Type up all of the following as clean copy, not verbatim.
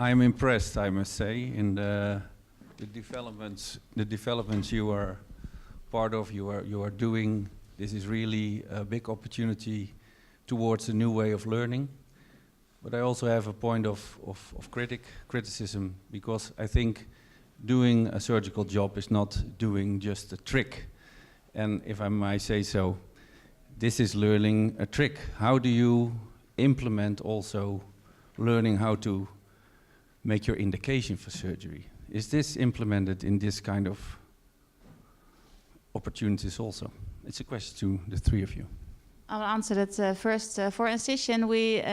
I'm impressed, I must say, in the developments you are part of, you are doing. This is really a big opportunity towards a new way of learning. But I also have a point of criticism, because I think doing a surgical job is not doing just a trick. And if I might say so, this is learning a trick. How do you implement also learning how to make your indication for surgery? Is this implemented in this kind of opportunities also? It's a question to the three of you. I'll answer that first. For incision, we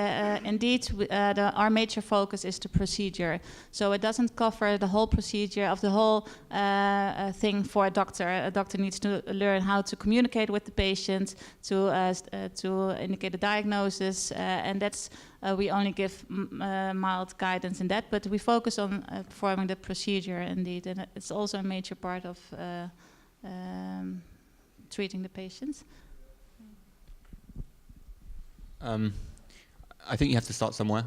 indeed, our major focus is the procedure. So it doesn't cover the whole procedure of the whole thing for a doctor. A doctor needs to learn how to communicate with the patient, to indicate the diagnosis, and that's we only give mild guidance in that. But we focus on performing the procedure indeed, and it's also a major part of treating the patients. I think you have to start somewhere.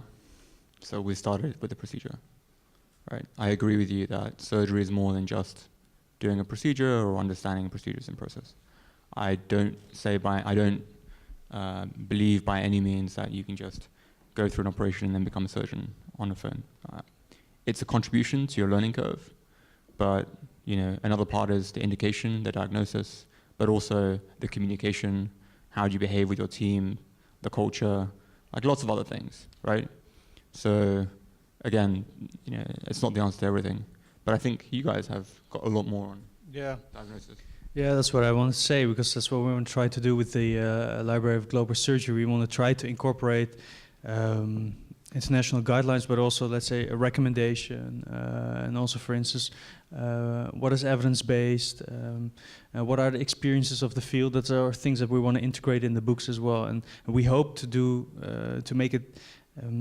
So we started with the procedure, right? I agree with you that surgery is more than just doing a procedure or understanding procedures and process. I don't believe by any means that you can just go through an operation and then become a surgeon on a phone. It's a contribution to your learning curve, but another part is the indication, the diagnosis, but also the communication. How do you behave with your team? The culture, like lots of other things, right? So again, it's not the answer to everything, but I think you guys have got a lot more on diagnosis. Yeah, that's what I want to say, because that's what we want to try to do with the Library of Global Surgery. We want to try to incorporate international guidelines, but also, let's say, a recommendation, and also, for instance, what is evidence-based, what are the experiences of the field. That are things that we want to integrate in the books as well, and we hope to do to make it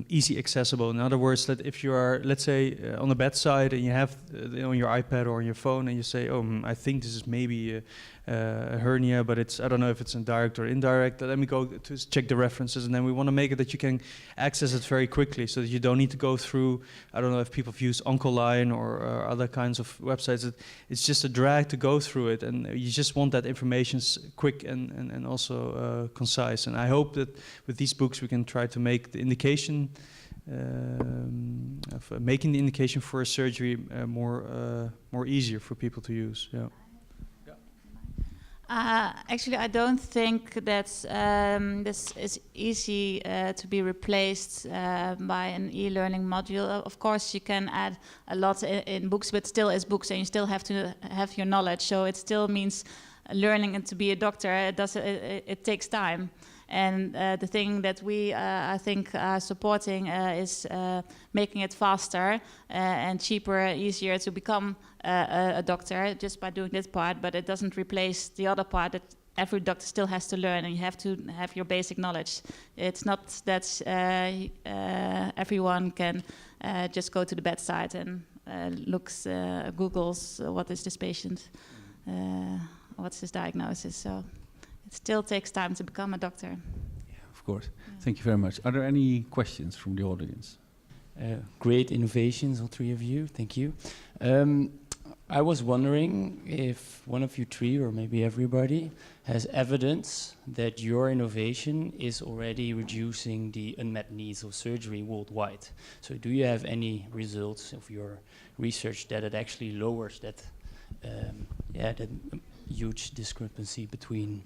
easy accessible. In other words, that if you are, let's say, on the bedside and you have on your iPad or on your phone, and you say, "Oh, I think this is maybe a hernia, but I don't know if it's indirect or indirect. Let me go to check the references," and then we want to make it that you can access it very quickly, so that you don't need to go through. I don't know if people use Oncoline or other kinds of websites. It's just a drag to go through it, and you just want that information quick and also concise. And I hope that with these books we can try to make the indication. Making the indication for a surgery more easier for people to use. Yeah. Actually, I don't think that this is easy to be replaced by an e-learning module. Of course, you can add a lot in books, but still as books, and you still have to have your knowledge. So it still means learning and to be a doctor. It takes time. And the thing that we, I think, are supporting is making it faster and cheaper, easier to become a doctor just by doing this part. But it doesn't replace the other part that every doctor still has to learn, and you have to have your basic knowledge. It's not that everyone can just go to the bedside and Googles what is this patient, what's his diagnosis. So it still takes time to become a doctor. Yeah, of course. Yeah. Thank you very much. Are there any questions from the audience? Great innovations, all three of you. Thank you. I was wondering if one of you three, or maybe everybody, has evidence that your innovation is already reducing the unmet needs of surgery worldwide. So do you have any results of your research that it actually lowers that, that huge discrepancy between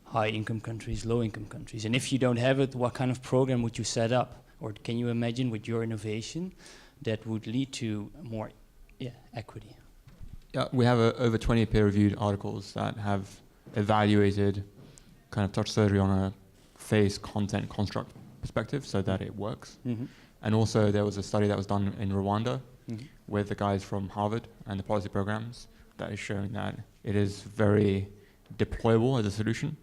high-income countries, low-income countries? And if you don't have it, what kind of program would you set up? Or can you imagine with your innovation that would lead to more equity? Yeah, we have over 20 peer-reviewed articles that have evaluated kind of touch surgery on a face, content, construct perspective so that it works. Mm-hmm. And also there was a study that was done in Rwanda with the guys from Harvard and the policy programs that is showing that it is very deployable as a solution.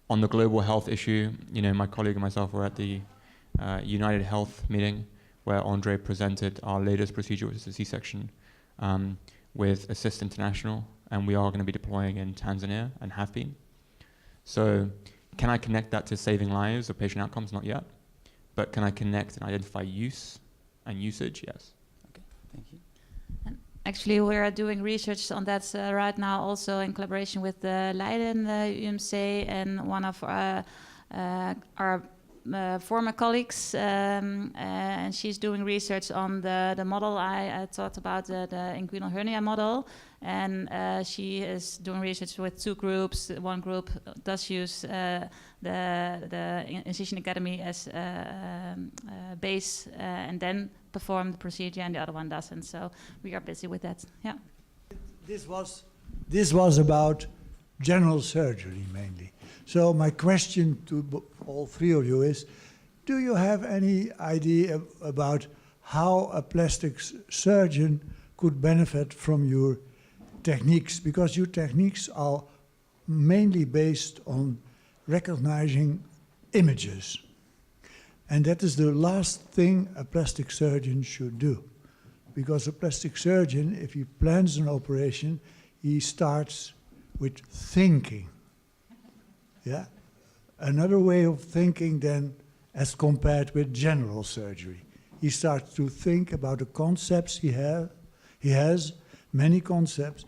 On the global health issue, my colleague and myself were at the United Health meeting where Andre presented our latest procedure, which is a C-section, with Assist International, and we are going to be deploying in Tanzania and have been. So can I connect that to saving lives or patient outcomes? Not yet. But can I connect and identify use and usage, yes. Okay, thank you. Actually, we are doing research on that right now, also in collaboration with the Leiden UMC and one of our former colleagues, and she's doing research on the model I talked about, the inguinal hernia model, and she is doing research with two groups. One group does use the Incision Academy as base and then perform the procedure, and the other one doesn't. So we are busy with that. Yeah. This was about general surgery mainly. So my question to all three of you is, do you have any idea about how a plastic surgeon could benefit from your techniques? Because your techniques are mainly based on recognizing images. And that is the last thing a plastic surgeon should do. Because a plastic surgeon, if he plans an operation, he starts with thinking. Yeah? Another way of thinking than as compared with general surgery. He starts to think about the concepts he has many concepts,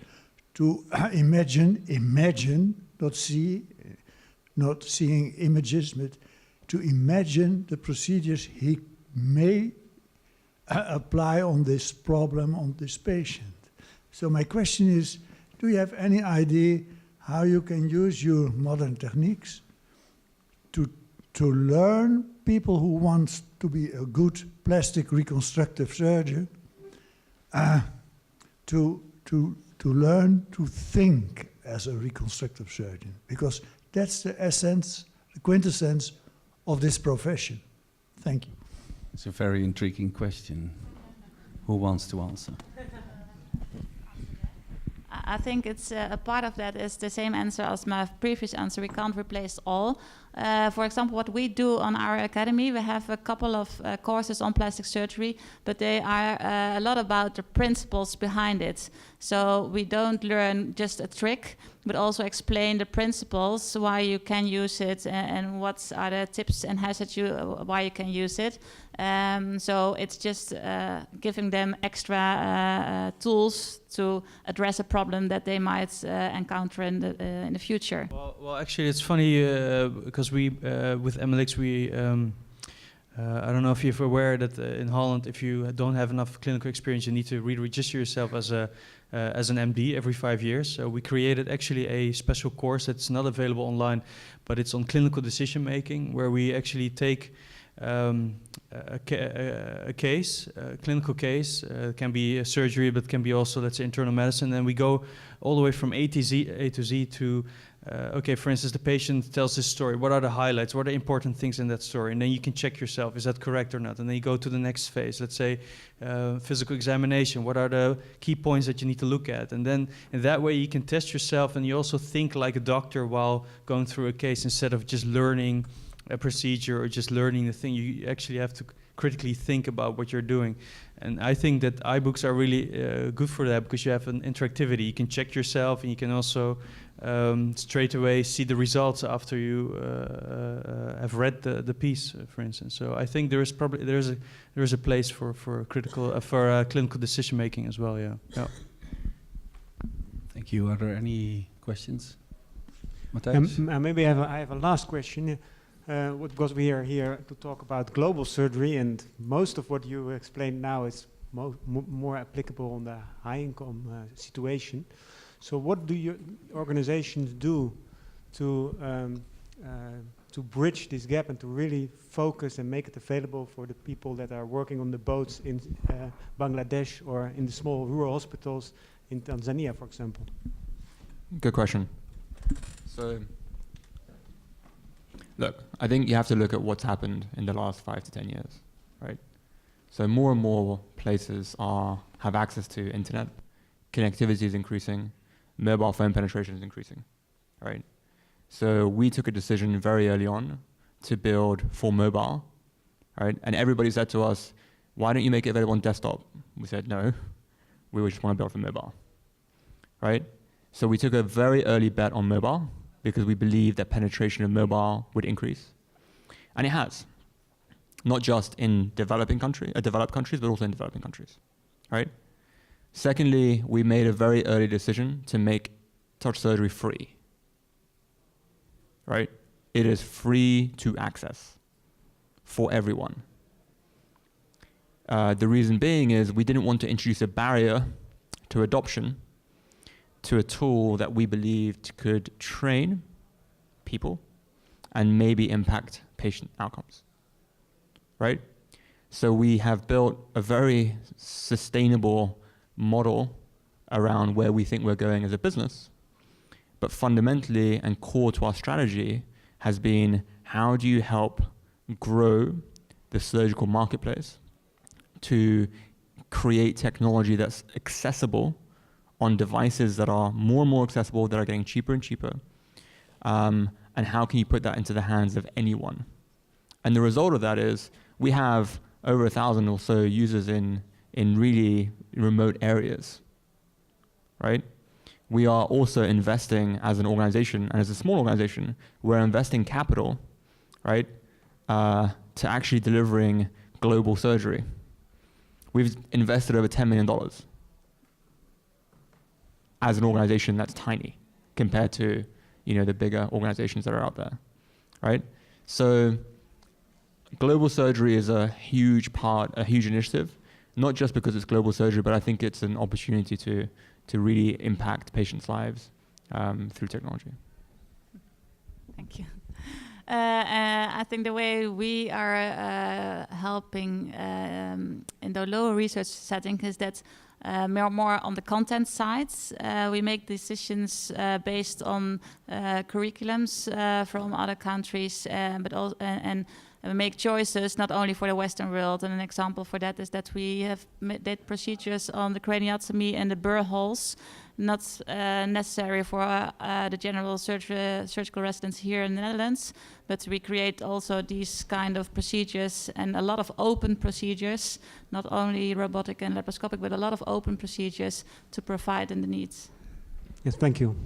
to imagine, not seeing images, but to imagine the procedures he may apply on this problem, on this patient. So my question is, do you have any idea how you can use your modern techniques to learn people who want to be a good plastic reconstructive surgeon to learn to think as a reconstructive surgeon? Because that's the essence, the quintessence of this profession. Thank you. It's a very intriguing question. Who wants to answer? I think it's a part of that is the same answer as my previous answer. We can't replace all. For example, what we do on our academy, we have a couple of courses on plastic surgery, but they are a lot about the principles behind it. So we don't learn just a trick, but also explain the principles, why you can use it, and what are the tips and hazards why you can use it. So it's just giving them extra tools to address a problem that they might encounter in the future. Well, actually, it's funny because we with MLX I don't know if you're aware that in Holland, if you don't have enough clinical experience, you need to re-register yourself as an MD every 5 years. So we created actually a special course that's not available online, but it's on clinical decision making, where we actually take a case, a clinical case. It can be a surgery, but can be also, let's say, internal medicine. And we go all the way from A to Z to okay, for instance, the patient tells this story. What are the highlights? What are the important things in that story? And then you can check yourself, is that correct or not? And then you go to the next phase, let's say physical examination. What are the key points that you need to look at? And then in that way you can test yourself, and you also think like a doctor while going through a case, instead of just learning a procedure or just learning the thing. You actually have to critically think about what you're doing. And I think that iBooks are really good for that, because you have an interactivity. You can check yourself, and you can also straight away see the results after you have read the piece, for instance. So I think there is a place for critical clinical decision making as well. Yeah. Thank you. Are there any questions? Matthijs? Maybe I have a last question. Because we are here to talk about global surgery, and most of what you explained now is more applicable on the high-income situation. So what do your organizations do to bridge this gap and to really focus and make it available for the people that are working on the boats in Bangladesh or in the small rural hospitals in Tanzania, for example? Good question. So, look, I think you have to look at what's happened in the last 5 to 10 years, right? So more and more places have access to internet, connectivity is increasing, mobile phone penetration is increasing, right? So we took a decision very early on to build for mobile, right? And everybody said to us, why don't you make it available on desktop? We said, no, we just want to build for mobile, right? So we took a very early bet on mobile, because we believed that penetration of mobile would increase. And it has. not just in developed countries, but also in developing countries, right? Secondly, we made a very early decision to make touch surgery free, right? It is free to access for everyone. The reason being is we didn't want to introduce a barrier to adoption to a tool that we believed could train people and maybe impact patient outcomes, right? So we have built a very sustainable model around where we think we're going as a business, but fundamentally and core to our strategy has been, how do you help grow the surgical marketplace to create technology that's accessible on devices that are more and more accessible, that are getting cheaper and cheaper, and how can you put that into the hands of anyone? And the result of that is we have over 1,000 or so users in really remote areas, right? We are also investing as an organization, and as a small organization, we're investing capital, right, to actually delivering global surgery. We've invested over $10 million as an organization that's tiny compared to, you know, the bigger organizations that are out there, right? So global surgery is a huge initiative, not just because it's global surgery, but I think it's an opportunity to really impact patients' lives through technology. Thank you. I think the way we are helping in the lower research setting is that more on the content side. We make decisions based on curriculums from other countries, but also and make choices not only for the Western world. And an example for that is that we have did procedures on the craniotomy and the burr holes, not necessary for the general surgical residents here in the Netherlands, but we create also these kind of procedures and a lot of open procedures, not only robotic and laparoscopic, but a lot of open procedures to provide in the needs. Yes, thank you.